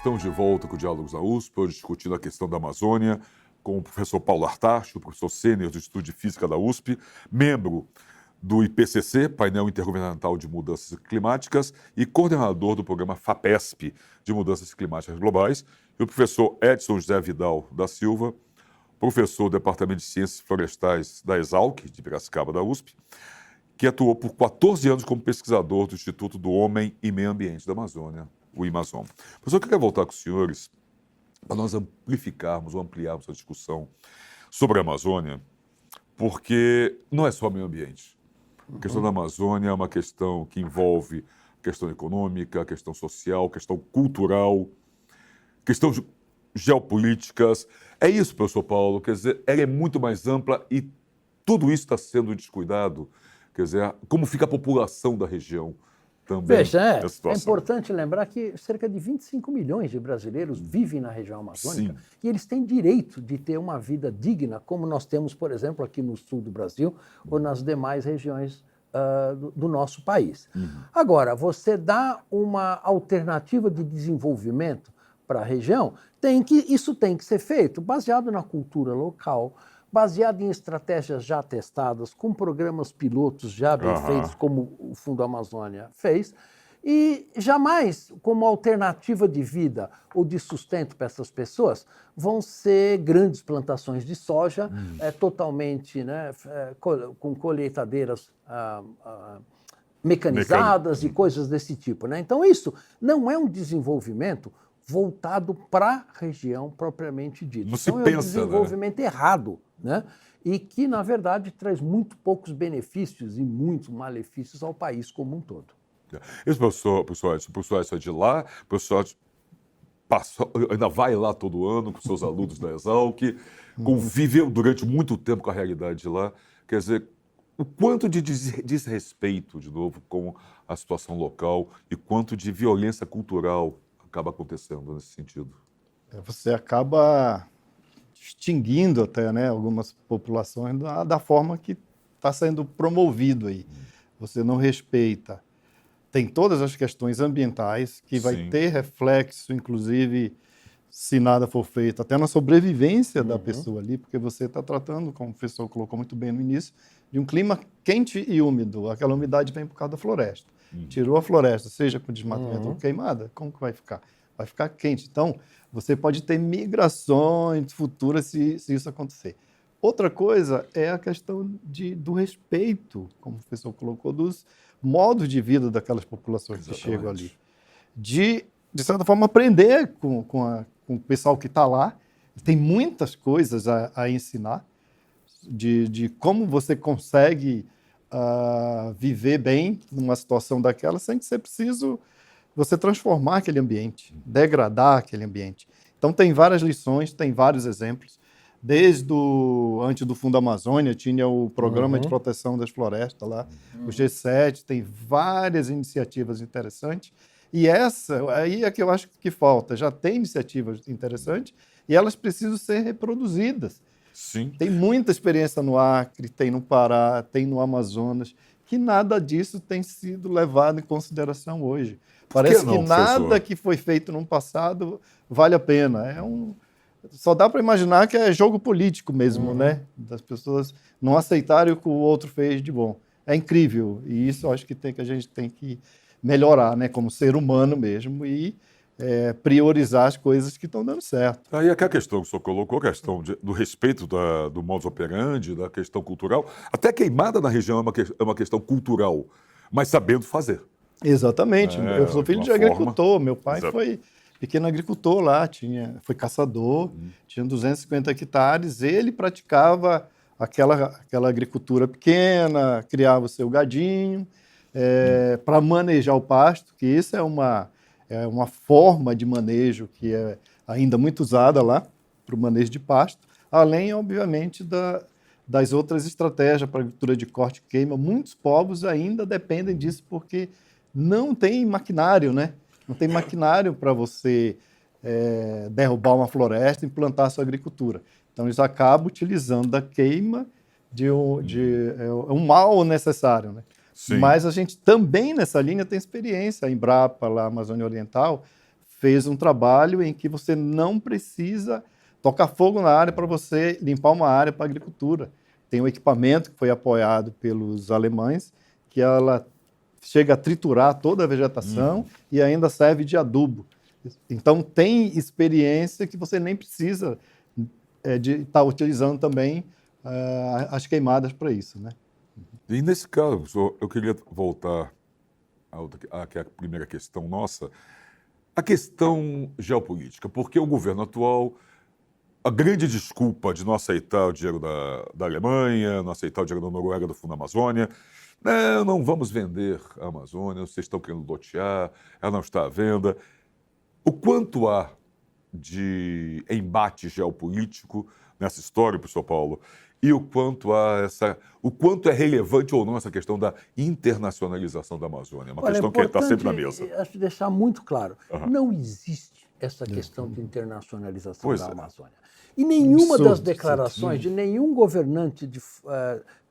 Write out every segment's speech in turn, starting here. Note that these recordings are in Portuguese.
Estamos de volta com o Diálogos da USP, hoje discutindo a questão da Amazônia, com o professor Paulo Artacho, professor sênior do Instituto de Física da USP, membro do IPCC, Painel Intergovernamental de Mudanças Climáticas, e coordenador do programa FAPESP de Mudanças Climáticas Globais, e o professor Edson José Vidal da Silva, professor do Departamento de Ciências Florestais da Exalc, de Piracicaba da USP, que atuou por 14 anos como pesquisador do Instituto do Homem e Meio Ambiente da Amazônia, o IMAZOM. Professor, eu queria voltar com os senhores para nós amplificarmos ou ampliarmos a discussão sobre a Amazônia, porque não é só meio ambiente. A questão da Amazônia é uma questão que envolve questão econômica, questão social, questão cultural, questão geopolíticas. É isso, professor Paulo, quer dizer, ela é muito mais ampla e tudo isso está sendo descuidado. Quer dizer, como fica a população da região também. Veja, é importante lembrar que cerca de 25 milhões de brasileiros vivem na região amazônica. Sim. E eles têm direito de ter uma vida digna, como nós temos, por exemplo, aqui no sul do Brasil ou nas demais regiões do nosso país. Agora, você dá uma alternativa de desenvolvimento para a região, isso tem que ser feito baseado na cultura local, baseado em estratégias já testadas, com programas pilotos já bem feitos, como o Fundo Amazônia fez, e jamais como alternativa de vida ou de sustento para essas pessoas vão ser grandes plantações de soja, totalmente, com colheitadeiras mecanizadas e coisas desse tipo. Então isso não é um desenvolvimento voltado para a região propriamente dita. Não se então pensa, é um desenvolvimento errado, e que, na verdade, traz muito poucos benefícios e muitos malefícios ao país como um todo. Esse professor Edson é de lá, o professor ainda vai lá todo ano com seus alunos da Exalc, conviveu durante muito tempo com a realidade de lá. Quer dizer, o quanto de desrespeito, de novo, com a situação local e quanto de violência cultural acaba acontecendo nesse sentido. Você acaba extinguindo até algumas populações da forma que está sendo promovido aí. Você não respeita. Tem todas as questões ambientais que vai ter reflexo, inclusive, se nada for feito, até na sobrevivência da pessoa ali, porque você está tratando, como o professor colocou muito bem no início, de um clima quente e úmido. Aquela umidade vem por causa da floresta. Tirou a floresta, seja com desmatamento ou queimada, como que vai ficar? Vai ficar quente. Então, você pode ter migrações futuras se isso acontecer. Outra coisa é a questão do respeito, como o professor colocou, dos modos de vida daquelas populações que chegam ali. De certa forma, aprender com o pessoal que está lá. Tem muitas coisas a ensinar de como você consegue viver bem numa situação daquela sem que ser preciso você transformar aquele ambiente, degradar aquele ambiente. Então, tem várias lições, tem vários exemplos. Desde antes do Fundo Amazônia, tinha o Programa de Proteção das Florestas lá, o G7, tem várias iniciativas interessantes. E aí é que eu acho que falta. Já tem iniciativas interessantes e elas precisam ser reproduzidas. Sim. Tem muita experiência no Acre, tem no Pará, tem no Amazonas, que nada disso tem sido levado em consideração hoje. Parece que nada que foi feito no passado vale a pena. Só dá para imaginar que é jogo político mesmo, das pessoas não aceitarem o que o outro fez de bom. É incrível. E isso eu acho que a gente tem que melhorar, como ser humano mesmo, e priorizar as coisas que estão dando certo. Aí a questão que o senhor colocou, a questão do respeito do modus operandi, da questão cultural, até queimada na região é uma questão cultural, mas sabendo fazer. Exatamente. Eu sou filho de agricultor, meu pai foi pequeno agricultor lá, foi caçador, tinha 250 hectares, ele praticava aquela agricultura pequena, criava o seu gadinho, para manejar o pasto, que isso é uma forma de manejo que é ainda muito usada lá, para o manejo de pasto, além, obviamente, das outras estratégias para a agricultura de corte e queima. Muitos povos ainda dependem disso porque não tem maquinário, Não tem maquinário para você derrubar uma floresta e implantar a sua agricultura. Então, eles acabam utilizando a queima de um mal necessário, Sim. Mas a gente também, nessa linha, tem experiência. A Embrapa, lá, Amazônia Oriental, fez um trabalho em que você não precisa tocar fogo na área para você limpar uma área para a agricultura. Tem um equipamento que foi apoiado pelos alemães, que ela chega a triturar toda a vegetação e ainda serve de adubo. Então, tem experiência que você nem precisa de estar utilizando também as queimadas para isso, né? E nesse caso, professor, eu queria voltar à primeira questão nossa, a questão geopolítica, porque o governo atual, a grande desculpa de não aceitar o dinheiro da Alemanha, não aceitar o dinheiro da Noruega do Fundo Amazônia, não vamos vender a Amazônia, vocês estão querendo lotear, ela não está à venda. O quanto há de embate geopolítico nessa história, professor Paulo, e o quanto é relevante ou não essa questão da internacionalização da Amazônia? Uma questão que está sempre na mesa. Acho que deixar muito claro, não existe essa questão de internacionalização da Amazônia. E nenhuma das declarações de nenhum governante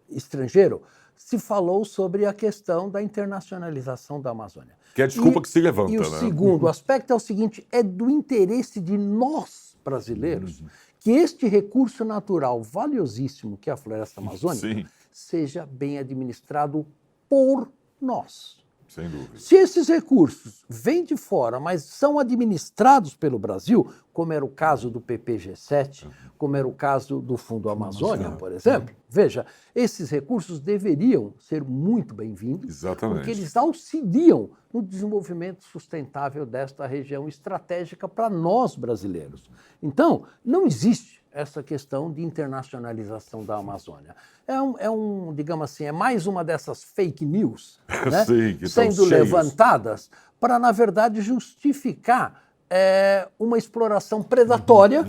estrangeiro se falou sobre a questão da internacionalização da Amazônia. Que é a desculpa que se levanta, E o segundo aspecto é o seguinte, é do interesse de nós, brasileiros, que este recurso natural valiosíssimo, que é a floresta amazônica, seja bem administrado por nós. Sem dúvida. Se esses recursos vêm de fora, mas são administrados pelo Brasil, como era o caso do PPG-7, como era o caso do Fundo Amazônia, por exemplo, veja, esses recursos deveriam ser muito bem-vindos, porque eles auxiliam no desenvolvimento sustentável desta região estratégica para nós brasileiros. Então, não existe essa questão de internacionalização da Amazônia. Digamos assim, é mais uma dessas fake news, né, sendo levantadas para, na verdade, justificar uma exploração predatória,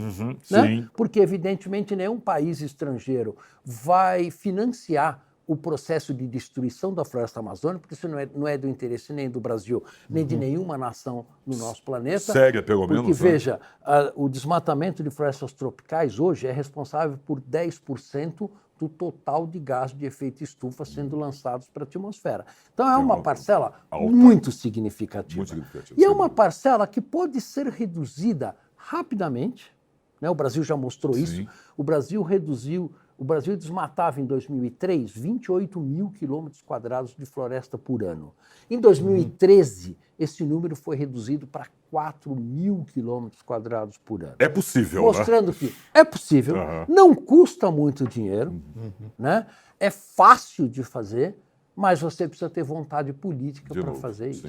né, porque, evidentemente, nenhum país estrangeiro vai financiar o processo de destruição da floresta amazônica, porque isso não é do interesse nem do Brasil, nem de nenhuma nação no nosso planeta. Séria, pelo menos. Porque, veja, o desmatamento de florestas tropicais hoje é responsável por 10% do total de gás de efeito estufa sendo lançados para a atmosfera. Então, é uma parcela muito significativa. E é uma parcela que pode ser reduzida rapidamente, né? O Brasil já mostrou isso. O Brasil desmatava em 2003 28 mil quilômetros quadrados de floresta por ano. Em 2013, esse número foi reduzido para 4 mil quilômetros quadrados por ano. É possível, mostrando que é possível, não custa muito dinheiro, né? É fácil de fazer, mas você precisa ter vontade política para fazer isso.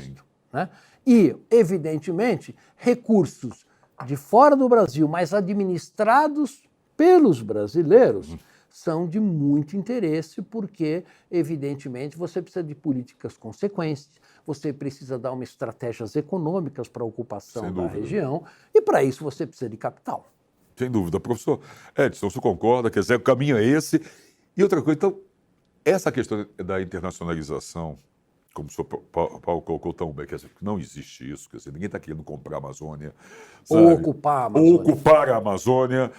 Né? E, evidentemente, recursos de fora do Brasil, mas administrados pelos brasileiros, são de muito interesse, porque, evidentemente, você precisa de políticas consequentes, você precisa dar uma estratégias econômicas para a ocupação da região, e para isso você precisa de capital. Sem dúvida. Professor Edson, você concorda? Quer dizer, o caminho é esse. E outra coisa, então, essa questão da internacionalização, como o senhor Paulo colocou tão bem, quer dizer, não existe isso, quer dizer, ninguém está querendo comprar a Amazônia. Sabe? Ou ocupar a Amazônia. Ou ocupar a Amazônia,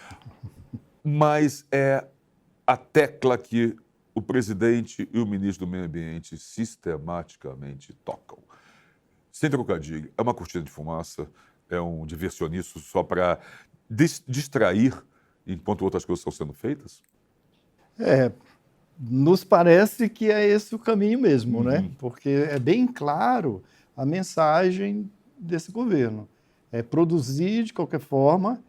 mas é a tecla que o presidente e o ministro do Meio Ambiente sistematicamente tocam. Sem trocadilho, é uma cortina de fumaça, é um diversionismo só para distrair enquanto outras coisas estão sendo feitas? Nos parece que é esse o caminho mesmo, né? Porque é bem claro a mensagem desse governo. É produzir de qualquer forma.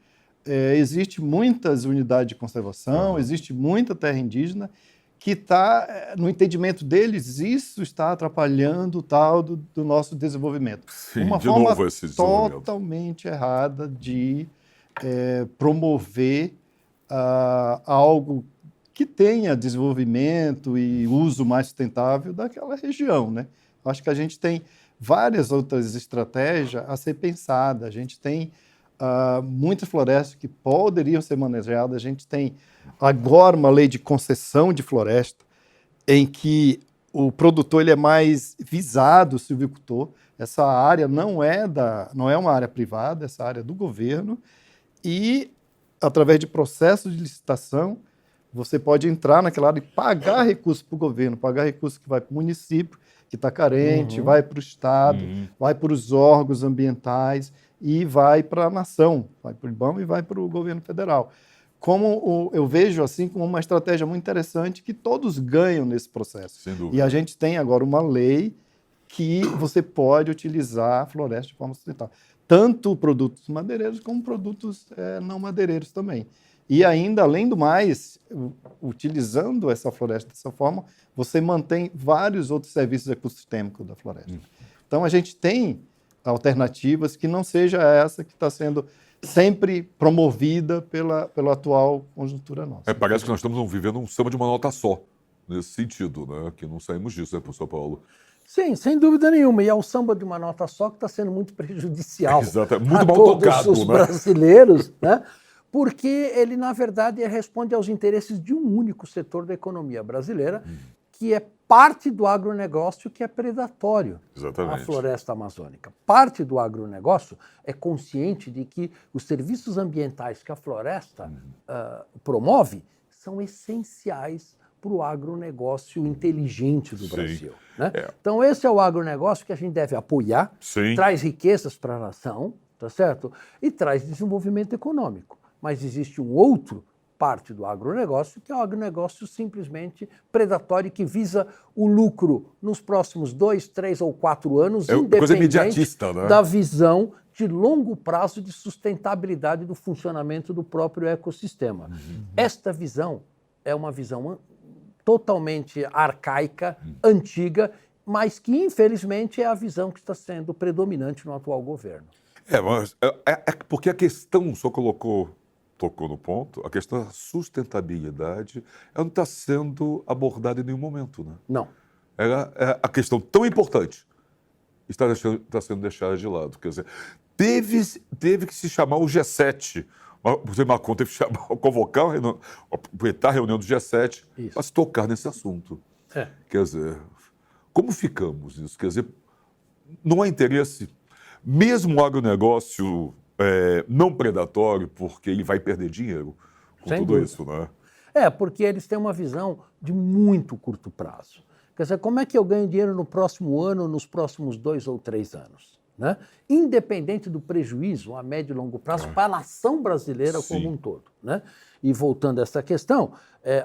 Existe muitas unidades de conservação, existe muita terra indígena que está, no entendimento deles, isso está atrapalhando o tal do nosso desenvolvimento. Uma forma totalmente errada de promover algo que tenha desenvolvimento e uso mais sustentável daquela região, né? Acho que a gente tem várias outras estratégias a ser pensadas. A gente tem muitas florestas que poderiam ser manejadas. A gente tem agora uma lei de concessão de floresta em que o produtor ele é mais visado, o silvicultor. Essa área não é uma área privada, essa área é do governo. E, através de processos de licitação, você pode entrar naquela área e pagar recursos para o governo, pagar recursos que vai para o município, que está carente, vai para o Estado, vai para os órgãos ambientais. e vai para a nação, vai para o IBAMA e vai para o governo federal. Eu vejo assim como uma estratégia muito interessante que todos ganham nesse processo. Sem dúvida. E a gente tem agora uma lei que você pode utilizar a floresta de forma sustentável. Tanto produtos madeireiros como produtos não madeireiros também. E ainda, além do mais, utilizando essa floresta dessa forma, você mantém vários outros serviços ecossistêmicos da floresta. Então, a gente tem alternativas que não seja essa que está sendo sempre promovida pela atual conjuntura nossa. Parece que nós estamos vivendo um samba de uma nota só, nesse sentido, né? Que não saímos disso, né, professor Paulo? Sim, sem dúvida nenhuma. E é o samba de uma nota só que está sendo muito prejudicial Exatamente. Muito a mal todos tocado, os né? brasileiros, né? Porque ele, na verdade, responde aos interesses de um único setor da economia brasileira, que é parte do agronegócio que é predatório Exatamente. à floresta amazônica. Parte do agronegócio é consciente de que os serviços ambientais que a floresta promove são essenciais para o agronegócio inteligente do Sim. Brasil. Né? Então, esse é o agronegócio que a gente deve apoiar, Sim. traz riquezas para a nação, tá certo? E traz desenvolvimento econômico. Mas existe um outro parte do agronegócio, que é o agronegócio simplesmente predatório, que visa o lucro nos próximos 2, 3 ou 4 anos, coisa independente imediatista, né? da visão de longo prazo de sustentabilidade do funcionamento do próprio ecossistema. Esta visão é uma visão totalmente arcaica, antiga, mas que, infelizmente, é a visão que está sendo predominante no atual governo. Mas porque a questão, o senhor tocou no ponto, a questão da sustentabilidade, ela não está sendo abordada em nenhum momento, né? Não. A questão tão importante está sendo deixada de lado. Quer dizer, teve que se chamar o G7. O presidente Macron teve que convocar aproveitar a reunião do G7 para se tocar nesse assunto. Quer dizer, como ficamos nisso? Quer dizer, não há interesse, mesmo o agronegócio não predatório, porque ele vai perder dinheiro com Sem tudo dúvida. isso, né? Porque eles têm uma visão de muito curto prazo. Quer dizer, como é que eu ganho dinheiro no próximo ano, nos próximos 2 ou 3 anos? Né? Independente do prejuízo a médio e longo prazo para a nação brasileira como um todo. Né? E voltando a essa questão,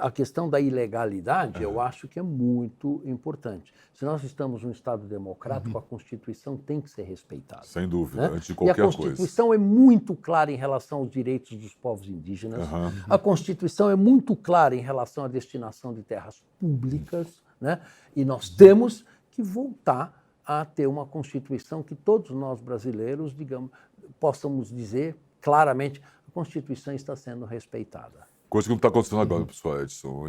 a questão da ilegalidade, eu acho que é muito importante. Se nós estamos num Estado democrático, a Constituição tem que ser respeitada. Sem dúvida, Né? antes de qualquer coisa. E a Constituição é muito clara em relação aos direitos dos povos indígenas. A Constituição é muito clara em relação à destinação de terras públicas. Né? E nós temos que voltar a ter uma Constituição que todos nós brasileiros, digamos, possamos dizer claramente, a Constituição está sendo respeitada. Coisa que não está acontecendo agora, professor Edson.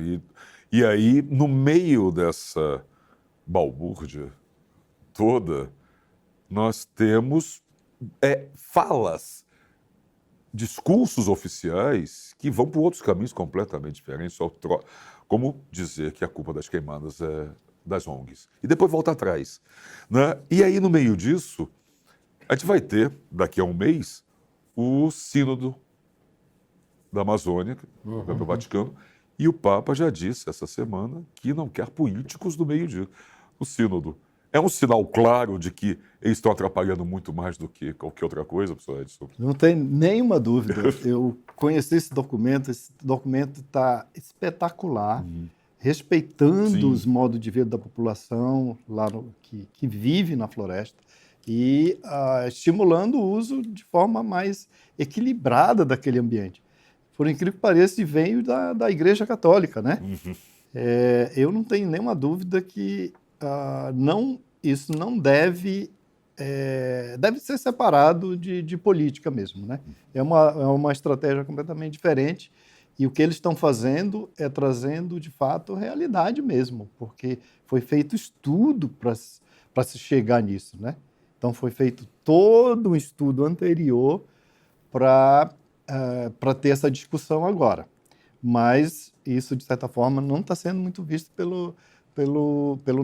E aí, no meio dessa balbúrdia toda, nós temos falas, discursos oficiais que vão por outros caminhos completamente diferentes, como dizer que a culpa das queimadas é das ONGs. E depois volta atrás. Né? E aí, no meio disso, a gente vai ter, daqui a um mês, o Sínodo da Amazônia, que vai para o Vaticano, e o Papa já disse essa semana que não quer políticos no meio do Sínodo. É um sinal claro de que eles estão atrapalhando muito mais do que qualquer outra coisa, professor Edson? Não tem nenhuma dúvida. Eu conheci esse documento está espetacular, respeitando os modos de vida da população lá que vive na floresta e estimulando o uso de forma mais equilibrada daquele ambiente. Por incrível que pareça, veio da Igreja Católica, né? Eu não tenho nenhuma dúvida que isso não deve ser separado de política mesmo, né? É uma estratégia completamente diferente e o que eles estão fazendo é trazendo, de fato, realidade mesmo, porque foi feito estudo para se chegar nisso, né? Então, foi feito todo um estudo anterior para ter essa discussão agora. Mas isso, de certa forma, não está sendo muito visto pelo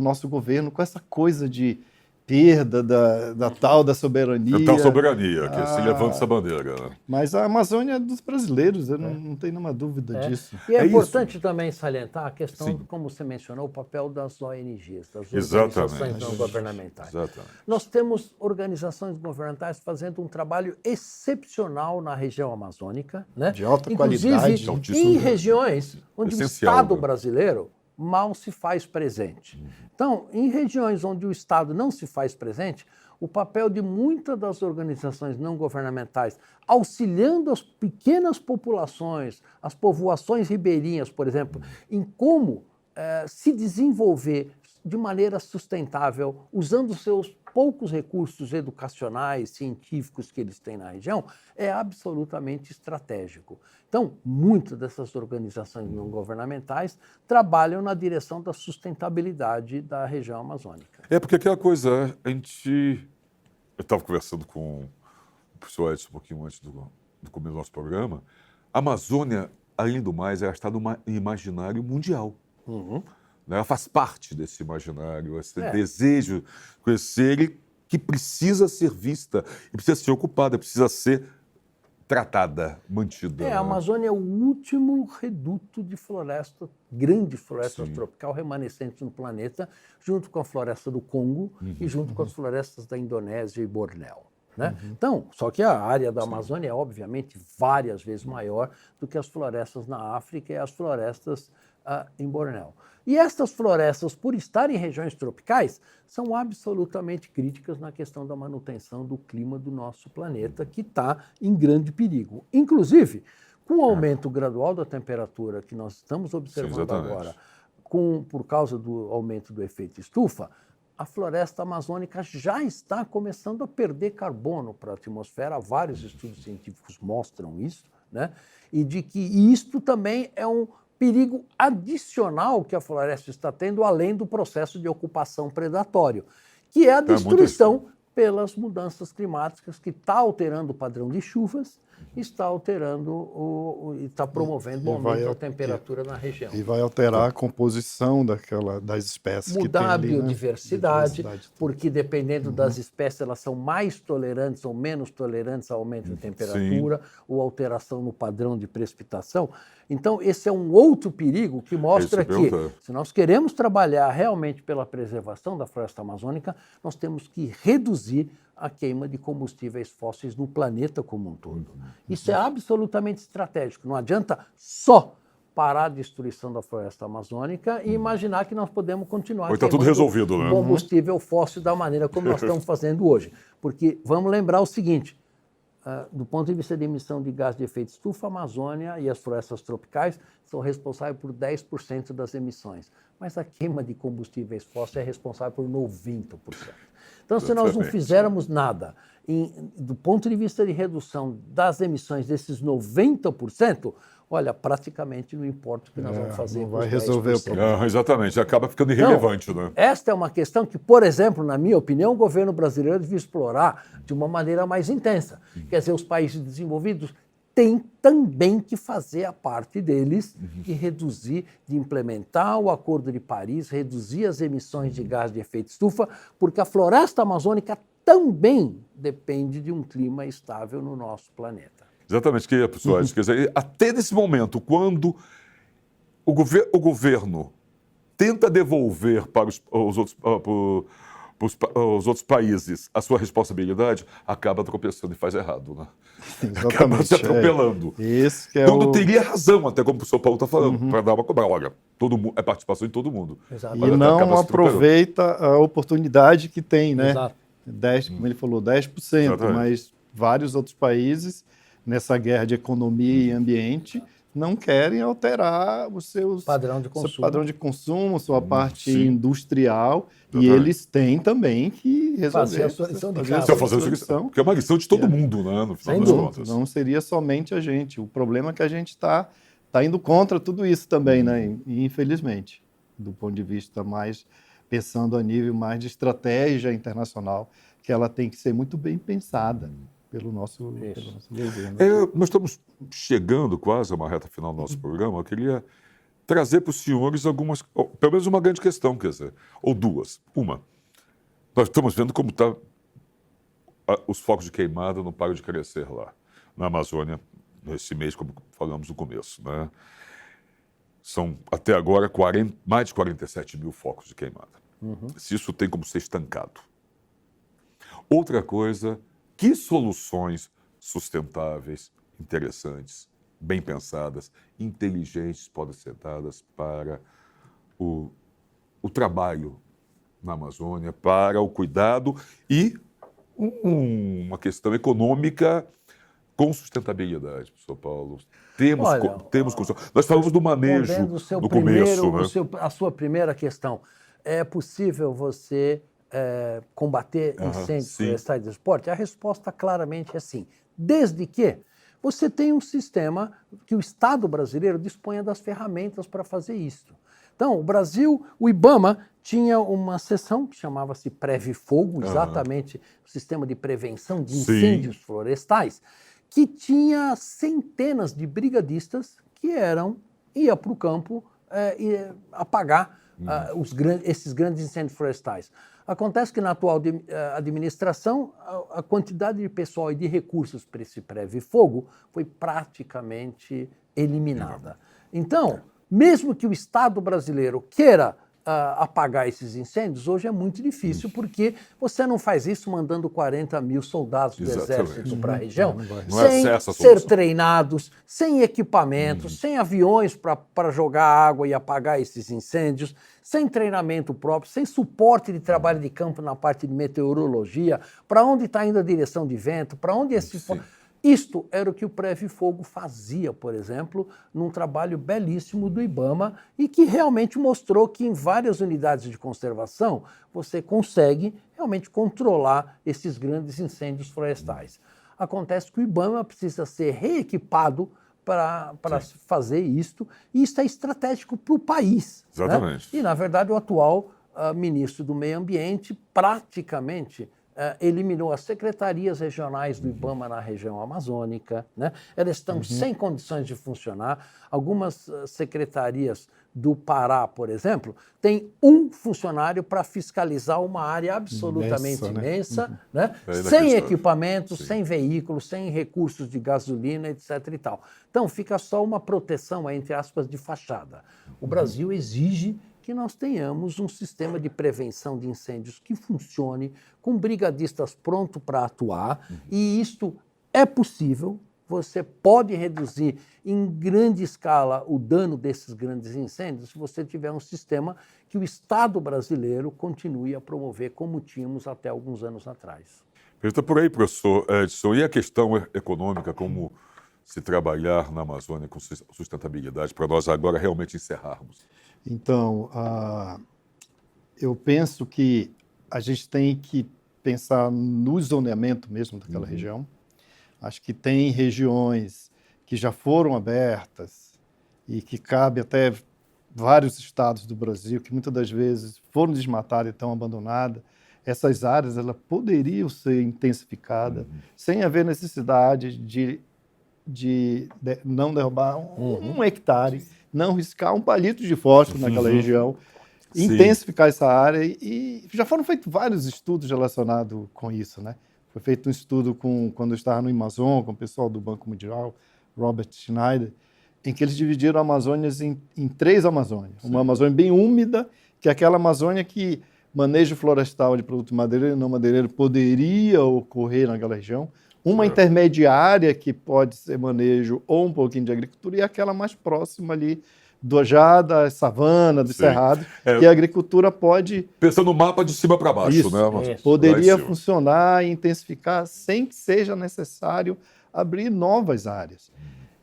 nosso governo, com essa coisa de perda da tal da soberania. É tal soberania, que se levanta essa bandeira. Né? Mas a Amazônia é dos brasileiros, eu não tenho nenhuma dúvida disso. E é É importante também salientar a questão, Sim. como você mencionou, o papel das ONGs, das Exatamente. organizações não governamentais. Exatamente. Nós temos organizações governamentais fazendo um trabalho excepcional na região amazônica, né? De alta Inclusive, qualidade. De altíssimo em nível. regiões onde Essencial, o Estado né? brasileiro mal se faz presente. Então, em regiões onde o Estado não se faz presente, o papel de muitas das organizações não governamentais, auxiliando as pequenas populações, as povoações ribeirinhas, por exemplo, em como se desenvolver de maneira sustentável, usando seus poucos recursos educacionais, científicos que eles têm na região, é absolutamente estratégico. Então, muitas dessas organizações não governamentais trabalham na direção da sustentabilidade da região amazônica. É porque aquela coisa, eu estava conversando com o professor Edson um pouquinho antes do começo do nosso programa, a Amazônia, além do mais, ela está no imaginário mundial. Ela faz parte desse imaginário, esse desejo de conhecer e que precisa ser vista, e precisa ser ocupada, precisa ser tratada, mantida. A Amazônia é o último reduto de floresta, grande floresta Sim. tropical remanescente no planeta, junto com a floresta do Congo e junto com as florestas da Indonésia e Bornéu. Né? Então, só que a área da Amazônia é obviamente várias vezes maior do que as florestas na África e as florestas em Bornéu. E estas florestas, por estarem em regiões tropicais, são absolutamente críticas na questão da manutenção do clima do nosso planeta, que está em grande perigo. Inclusive, com o aumento gradual da temperatura que nós estamos observando exatamente. agora, por causa do aumento do efeito estufa, a floresta amazônica já está começando a perder carbono para a atmosfera. Vários estudos científicos mostram isso, né? E de que isto também é um perigo adicional que a floresta está tendo, além do processo de ocupação predatório, que é a destruição pelas mudanças climáticas, que está alterando o padrão de chuvas, está alterando está promovendo o aumento da temperatura na região. E vai alterar a composição das espécies que tem Mudar a ali, biodiversidade, porque dependendo das espécies, elas são mais tolerantes ou menos tolerantes ao aumento da temperatura ou alteração no padrão de precipitação. Então, esse é um outro perigo que mostra que, se nós queremos trabalhar realmente pela preservação da floresta amazônica, nós temos que reduzir a queima de combustíveis fósseis no planeta como um todo. Isso é absolutamente estratégico. Não adianta só parar a destruição da floresta amazônica e imaginar que nós podemos continuar está tudo resolvido, né? Combustível fóssil da maneira como nós estamos fazendo hoje. Porque vamos lembrar o seguinte, do ponto de vista de emissão de gás de efeito estufa, a Amazônia e as florestas tropicais são responsáveis por 10% das emissões. Mas a queima de combustíveis fósseis é responsável por 90%. Então, se nós não fizermos nada do ponto de vista de redução das emissões desses 90%, olha, praticamente não importa o que nós vamos fazer. Não com vai os resolver o 10%. problema. Exatamente, acaba ficando irrelevante. Então, né? Esta é uma questão que, por exemplo, na minha opinião, o governo brasileiro devia explorar de uma maneira mais intensa. Quer dizer, os países desenvolvidos têm também que fazer a parte deles de reduzir, de implementar o Acordo de Paris, reduzir as emissões de gás de efeito estufa, porque a floresta amazônica também depende de um clima estável no nosso planeta. Exatamente, que pessoal, quer dizer, até nesse momento, quando o governo tenta devolver para os outros países a sua responsabilidade, acaba tropeçando e faz errado, né? Exatamente. Acaba se atropelando. Esse que é Quando teria razão, até como o professor Paulo está falando, para dar uma cobrada. Olha, todo mundo, é participação de todo mundo. Exato. E não aproveita a oportunidade que tem, né? Exato. 10, como ele falou, 10%, Exatamente. Mas vários outros países, nessa guerra de economia e ambiente, não querem alterar o seu padrão de consumo, sua parte industrial, e eles têm também que resolver fazer a sua lição de casa. Fazer a sua lição, porque é uma lição de todo mundo, né? No final das contas. Não seria somente a gente. O problema é que a gente está indo contra tudo isso também, né? E, infelizmente, do ponto de vista mais, pensando a nível mais de estratégia internacional, que ela tem que ser muito bem pensada pelo nosso governo. Nós estamos chegando quase a uma reta final do nosso programa. Eu queria trazer para os senhores pelo menos uma grande questão, quer dizer, ou duas. Uma, Nós estamos vendo como está os focos de queimada não param de crescer lá na Amazônia nesse mês, como falamos no começo, né? São, até agora, mais de 47 mil focos de queimada. Se isso tem como ser estancado. Outra coisa, que soluções sustentáveis, interessantes, bem pensadas, inteligentes podem ser dadas para o trabalho na Amazônia, para o cuidado e uma questão econômica com sustentabilidade, professor Paulo. Temos nós falamos do manejo no começo, né? A sua primeira questão. É possível você combater incêndios florestais de esporte? A resposta claramente é sim. Desde que você tenha um sistema que o Estado brasileiro disponha das ferramentas para fazer isso. Então, o Brasil, o IBAMA tinha uma seção que chamava-se Previfogo, exatamente o sistema de prevenção de incêndios florestais, que tinha centenas de brigadistas que ia para o campo apagar esses grandes incêndios florestais. Acontece que na atual administração, a quantidade de pessoal e de recursos para esse Previfogo foi praticamente eliminada. Então, mesmo que o Estado brasileiro queira apagar esses incêndios, hoje é muito difícil, porque você não faz isso mandando 40 mil soldados do Exército para a região, sem ser treinados, sem equipamentos, sem aviões para jogar água e apagar esses incêndios, sem treinamento próprio, sem suporte de trabalho de campo na parte de meteorologia, para onde está indo a direção de vento, para onde Isto era o que o Previfogo fazia, por exemplo, num trabalho belíssimo do IBAMA e que realmente mostrou que em várias unidades de conservação você consegue realmente controlar esses grandes incêndios florestais. Acontece que o IBAMA precisa ser reequipado para fazer isto, e isso é estratégico para o país. Exatamente. Né? E, na verdade, o atual ministro do Meio Ambiente praticamente eliminou as secretarias regionais do IBAMA na região amazônica, né? Elas estão sem condições de funcionar. Algumas secretarias do Pará, por exemplo, têm um funcionário para fiscalizar uma área absolutamente imensa, né? Sem equipamentos, sem veículos, sem recursos de gasolina, etc. e tal. Então, fica só uma proteção, entre aspas, de fachada. O Brasil exige que nós tenhamos um sistema de prevenção de incêndios que funcione, com brigadistas prontos para atuar, e isto é possível. Você pode reduzir em grande escala o dano desses grandes incêndios se você tiver um sistema que o Estado brasileiro continue a promover, como tínhamos até alguns anos atrás. Está por aí, professor Edson. E a questão econômica, como se trabalhar na Amazônia com sustentabilidade, para nós agora realmente encerrarmos? Então, eu penso que a gente tem que pensar no zoneamento mesmo daquela região. Acho que tem regiões que já foram abertas e que cabe até vários estados do Brasil que muitas das vezes foram desmatadas e estão abandonadas. Essas áreas elas poderiam ser intensificadas sem haver necessidade de não derrubar um hectare, não riscar um palito de fósforo naquela região, intensificar essa área. E já foram feitos vários estudos relacionados com isso, né? Foi feito um estudo quando eu estava no Amazon, com o pessoal do Banco Mundial, Robert Schneider, em que eles dividiram a Amazônia em 3 Amazônias. Uma Amazônia bem úmida, que é aquela Amazônia que manejo florestal de produto madeireiro e não madeireiro poderia ocorrer naquela região. Uma intermediária, que pode ser manejo ou um pouquinho de agricultura, e aquela mais próxima ali da savana, do cerrado, que a agricultura pode... Pensando no mapa de cima para baixo, né? Poderia funcionar e intensificar sem que seja necessário abrir novas áreas.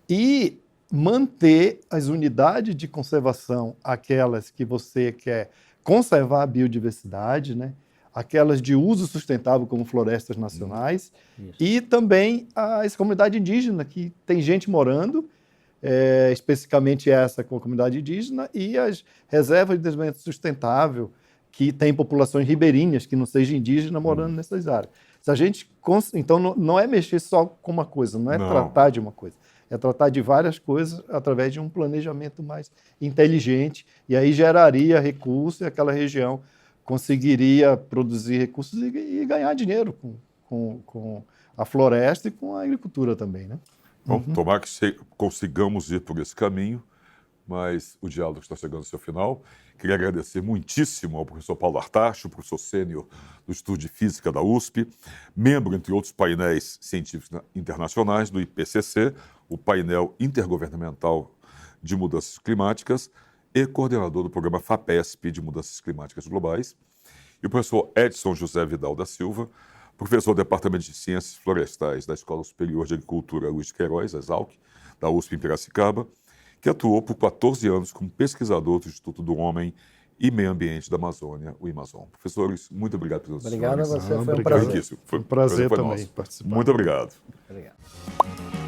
E manter as unidades de conservação, aquelas que você quer conservar a biodiversidade, né? Aquelas de uso sustentável, como florestas nacionais, e também as comunidades indígenas, que tem gente morando, especificamente essa com a comunidade indígena, e as reservas de desenvolvimento sustentável, que tem populações ribeirinhas, que não sejam indígenas, morando nessas áreas. Se a gente, então, não é mexer só com uma coisa, não é tratar de uma coisa, é tratar de várias coisas através de um planejamento mais inteligente, e aí geraria recursos e aquela região conseguiria produzir recursos e ganhar dinheiro com a floresta e com a agricultura também, né? Bom, tomara que consigamos ir por esse caminho, mas o diálogo está chegando ao seu final. Queria agradecer muitíssimo ao professor Paulo Artacho, professor sênior do Estudo de Física da USP, membro, entre outros painéis científicos internacionais do IPCC, o painel intergovernamental de mudanças climáticas, e coordenador do programa FAPESP de mudanças climáticas globais, e o professor Edson José Vidal da Silva, professor do Departamento de Ciências Florestais da Escola Superior de Agricultura Luiz de Queiroz, ESALC, da USP em Piracicaba, que atuou por 14 anos como pesquisador do Instituto do Homem e Meio Ambiente da Amazônia, o IMAZON. Professores, muito obrigado pelos Obrigado a você, foi um obrigado. prazer. Riquíssimo. Foi um prazer foi também nosso. participar. Muito obrigado. Obrigado.